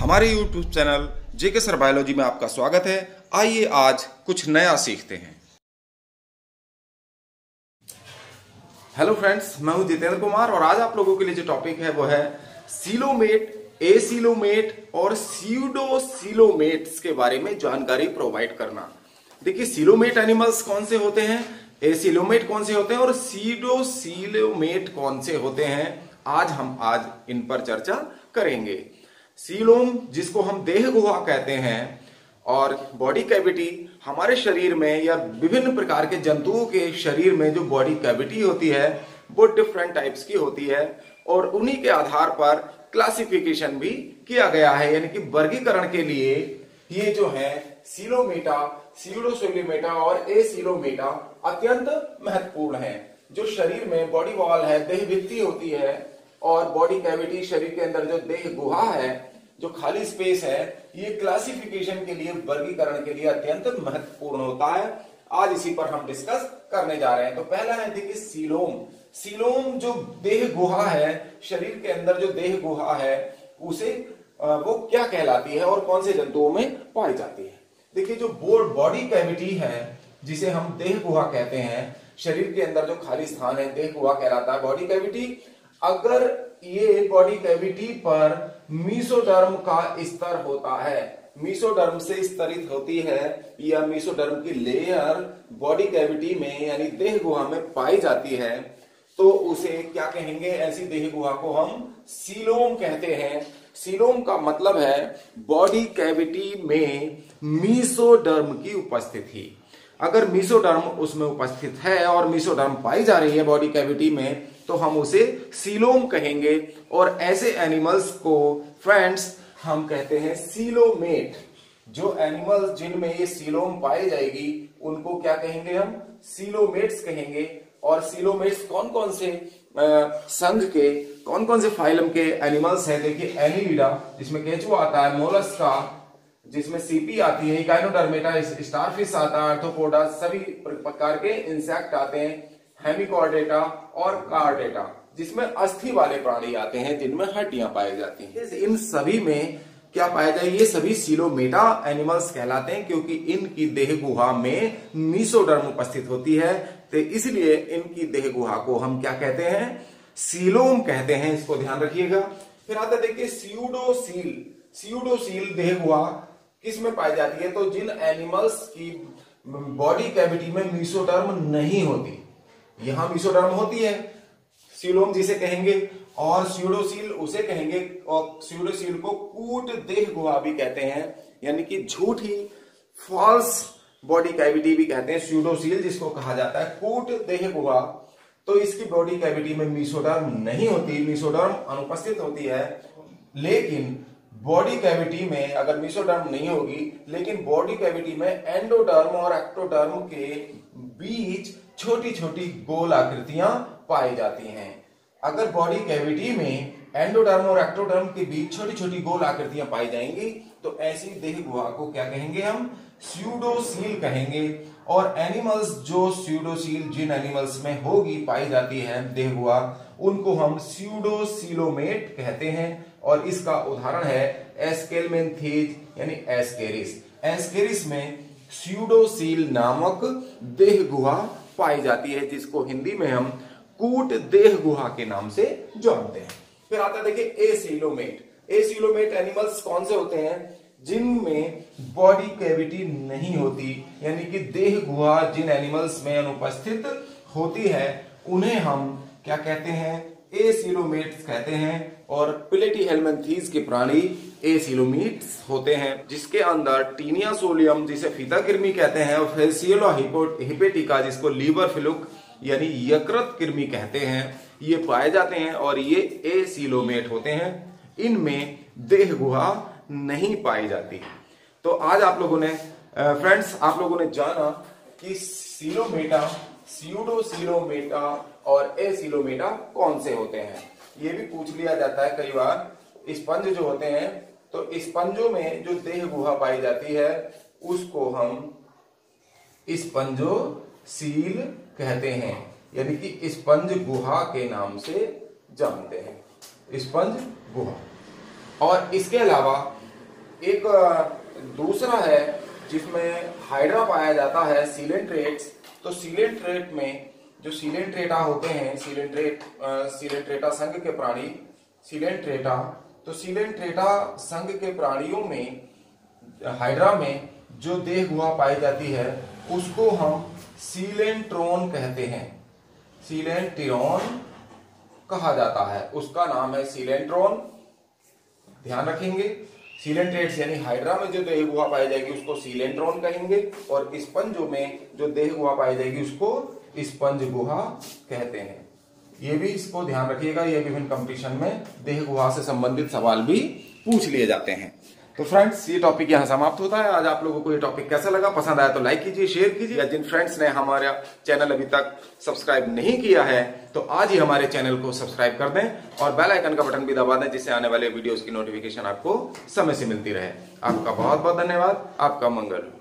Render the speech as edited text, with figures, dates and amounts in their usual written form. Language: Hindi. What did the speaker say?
हमारे YouTube चैनल जेके सर बायोलॉजी में आपका स्वागत है। आइए आज कुछ नया सीखते हैं। हेलो फ्रेंड्स, मैं हूं जितेंद्र कुमार और आज आप लोगों के लिए जो टॉपिक है वो है सीलोमेट, एसीलोमेट और स्यूडोसीलोमेट्स के बारे में जानकारी प्रोवाइड करना। देखिए, सीलोमेट एनिमल्स कौन से होते हैं, एसीलोमेट कौन से होते हैं और स्यूडोसीलोमेट कौन से होते हैं, आज इन पर चर्चा करेंगे। सीलोम, जिसको हम देह गुहा कहते हैं, और बॉडी कैविटी, हमारे शरीर में या विभिन्न प्रकार के जंतुओं के शरीर में जो बॉडी कैविटी होती है वो डिफरेंट टाइप्स की होती है और उन्हीं के आधार पर क्लासिफिकेशन भी किया गया है। यानी कि वर्गीकरण के लिए ये जो है सीलोमेटा, स्यूडोसीलोमेटा और एसीलोमेटा अत्यंत महत्वपूर्ण है। जो शरीर में बॉडी वॉल है, देह भित्ति होती है, और बॉडी कैविटी, शरीर के अंदर जो देह गुहा है, जो खाली स्पेस है, ये क्लासिफिकेशन के लिए, वर्गीकरण के लिए अत्यंत महत्वपूर्ण होता है। आज इसी पर हम डिस्कस करने जा रहे हैं। तो पहला है, देखिए, सीलोम। सीलोम जो देह गुहा है, शरीर के अंदर जो देह गुहा है, उसे वो क्या कहलाती है और कौन से जंतुओं में पाई जाती है। देखिए, जो बॉडी कैविटी है, जिसे हम देह गुहा कहते हैं, शरीर के अंदर जो खाली स्थान है, देह गुहा कहलाता है बॉडी कैविटी। अगर ये बॉडी कैविटी पर मीसोडर्म का स्तर होता है, मीसोडर्म से स्तरित होती है, या मीसोडर्म की लेयर बॉडी कैविटी में यानी देह गुहा में पाई जाती है, तो उसे क्या कहेंगे, ऐसी देह गुहा को हम सीलोम कहते हैं। सीलोम का मतलब है बॉडी कैविटी में मीसोडर्म की उपस्थिति। अगर मीसोडर्म उसमें उपस्थित है और मीसोडर्म पाई जा रही है बॉडी कैविटी में, तो हम उसे सीलोम कहेंगे। और ऐसे एनिमल्स को फ्रेंड्स हम कहते हैं सीलोमेट। जो एनिमल्स जिनमें ये सीलोम पाई जाएगी उनको क्या कहेंगे, हम सीलोमेट्स कहेंगे। और सीलोमेट्स कौन कौन से संघ के, कौन कौन से फाइलम के एनिमल्स हैं। देखिए, एनिलिडा, जिसमें केंचुआ आता है, मोलस्का, जिसमें सीपी आती है, इकाइनोडर्मेटा, स्टारफिश आता है, आर्थ्रोपोडा, सभी प्रकार के इंसेक्ट आते हैं, हेमिकॉर्डेटा और कार्डेटा, जिसमें अस्थि वाले प्राणी आते हैं, जिनमें हड्डियां पाई जाती हैं। इन सभी में क्या पाया जाए, ये सभी सीलोमेटा एनिमल्स कहलाते हैं, क्योंकि इनकी देह गुहा में मीसोडर्म उपस्थित होती है। तो इसलिए इनकी देह गुहा को हम क्या कहते हैं, सीलोम कहते हैं। इसको ध्यान रखिएगा। फिर आता है, देखिए, स्यूडोसील। स्यूडोसील देह गुहा किस में पाई जाती है, तो जिन एनिमल्स की बॉडी कैविटी में मीसोडर्म नहीं होती, यहां मीसोडर्म होती है, सीलोम जिसे कहेंगे, और स्यूडोसील उसे कहेंगे। और स्यूडोसील को कूट देह गुहा भी कहते हैं, यानी कि झूठी, फॉल्स बॉडी कैविटी भी कहते हैं स्यूडोसील, जिसको कहा जाता है कूट देह गुहा। तो इसकी बॉडी कैविटी में मीसोडर्म नहीं होती, मीसोडर्म अनुपस्थित होती है। लेकिन बॉडी कैविटी में अगर मीसोडर्म नहीं होगी, लेकिन बॉडी कैविटी में एंडोडर्म और एक्टोडर्म के बीच छोटी छोटी गोल आकृतियां पाई जाती हैं। अगर बॉडी कैविटी में एंडोडर्म और एक्टोडर्म के बीच छोटी छोटी गोल आकृतियां पाई जाएंगी, तो ऐसी देह गुहा को क्या कहेंगे, हम स्यूडोसील कहेंगे। और एनिमल्स जो स्यूडोसील जिन एनिमल्स में होगी, पाई जाती है देह गुहा, उनको हम स्यूडोसीलोमेट कहते हैं। और इसका उदाहरण है एस्केलमेंथीज यानी एस्केरिस। एस्केरिस में स्यूडोसील नामक देह गुहा पाई जाती है, जिसको हिंदी में हम कूट देह गुहा के नाम से जानते हैं। फिर आता है, देखिए, एसीलोमेट। एसीलोमेट एनिमल्स कौन से होते हैं, जिनमें बॉडी कैविटी नहीं होती, यानी कि देह गुहा जिन एनिमल्स में अनुपस्थित होती है, उन्हें हम क्या कहते हैं, एसीलोमेट्स कहते हैं। और प्लेटीहेल्मिन्थीज के प्राणी एसीलोमेट्स होते हैं, जिसके अंदर टीनिया सोलियम, जिसे फीता कृमि कहते हैं, और फेसियोला हिपेटिका, जिसको लीवर फ्लूक यानी यकृत कृमि कहते हैं, ये पाए जाते हैं और ये एसीलोमेट होते हैं। इनमें देह गुहा नहीं पाई जाती। तो आज आप लोगों ने फ्रेंड्स, आप लोगों ने जाना कि सीलोमेटा, स्यूडोसीलोमेटा और एसीलोमेटा कौन से होते हैं। ये भी पूछ लिया जाता है कई बार। स्पंज जो होते हैं, तो स्पंजों में जो देह गुहा पाई जाती है उसको हम स्पंजोसील कहते हैं, यानी कि स्पंज गुहा के नाम से जानते हैं, स्पंज गुहा। और इसके अलावा एक दूसरा है जिसमें हाइड्रा पाया जाता है, सीलेंट्रेट्स। तो सीलेंट्रेट में जो सीलेंट्रेटा होते हैं, सीलेंट्रेटा संघ के प्राणी, सीलेंट्रेटा, तो सीलेंट्रेटा संघ के प्राणियों में हाइड्रा में जो देह गुहा पाई जाती है उसको हम सीलेंट्रोन कहते हैं, सीलेंट्रोन कहा जाता है, उसका नाम है सीलेंट्रोन। ध्यान रखेंगे, सीलेंट्रेट्स यानी हाइड्रा में जो देह गुहा पाई जाएगी उसको सीलेंट्रोन कहेंगे, और स्पंजों में जो देह गुहा पाई जाएगी उसको स्पंज गुहा कहते हैं। ये भी इसको ध्यान रखिएगा, ये विभिन्न कंपटीशन में देह गुहा से संबंधित सवाल भी पूछ लिए जाते हैं। तो फ्रेंड्स, ये टॉपिक यहाँ समाप्त होता है। आज आप लोगों को ये टॉपिक कैसा लगा, पसंद आया तो लाइक कीजिए, शेयर कीजिए। या जिन फ्रेंड्स ने हमारा चैनल अभी तक सब्सक्राइब नहीं किया है तो आज ही हमारे चैनल को सब्सक्राइब कर दें और बेल आइकन का बटन भी दबा दें, जिससे आने वाले वीडियोस की नोटिफिकेशन आपको समय से मिलती रहे। आपका बहुत बहुत धन्यवाद, आपका मंगल।